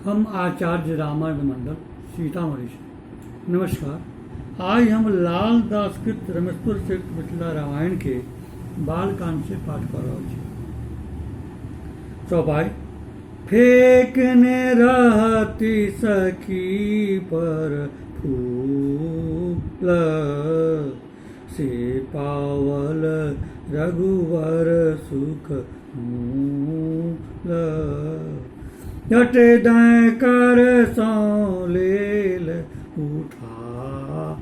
हम आचार्य रामायण मंडल सीतामढ़ी से। नमस्कार। आज हम लाल दासकृत रमेश्वर चरित मिथिला रामायण के बालकांड से पाठ कर रहे हैं। चौपाई। फेंकने रहती सखी पर फूल से पावल रघुवर सुख मूल। जट दाएं कर सौलेल उठा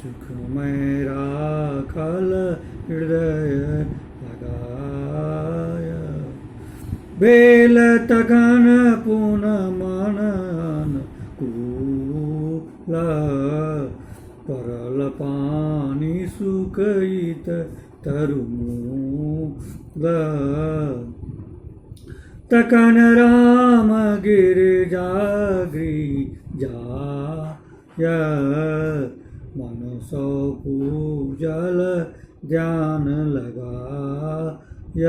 सुख मेरा खल हृदय लगाय। बेल तगन पुन मन अनुकूल परल पानी सुखित तरुमूल। तकन राम गिरजा जाय मन सौ पूजल ध्यान लगाय।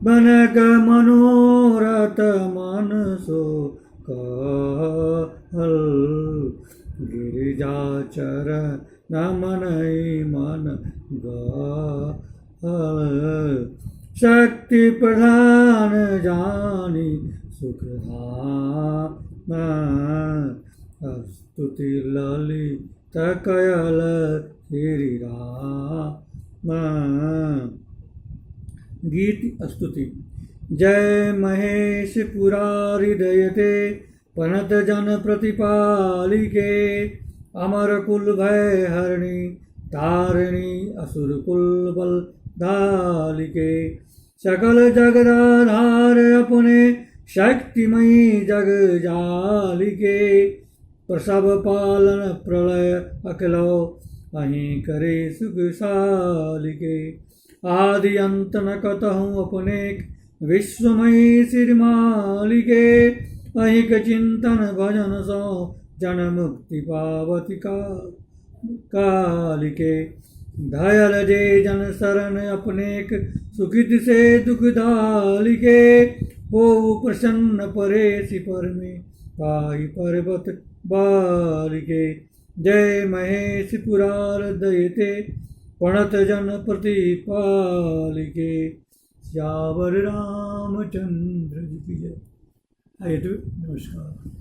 बनक मनोरथ मन सो कहल गिरिजाचर नमनई मन गहल। शक्ति प्रधान जानी सुखधाम स्तुति ललित कयल श्री राम। गीत स्तुति। जय महेश पुरारी दयते पनत जन प्रतिपालिके। अमर कुल भय हरणी तारिणी असुर कुल बल धालिके। सकल जगदाधार अपने शक्तिमयी जग जालिके। प्रसव पालन प्रलय अखिलो अहीं करे सुख सालिके। आदि अंत न कतहु अपने विश्वमयी सिरमालिके। अहिक चिंतन भजन सो जन मुक्ति पावती कालिके। दयाल जे जन शरण अपनेक सुखित से दुख दालिके। ओ प्रसन्न परेशि पर में पाई पर्वत बालिके। जय महेश पुरार दयते पणत जन प्रतिपालिके। श्यावर रामचंद्र जी की जय। नमस्कार।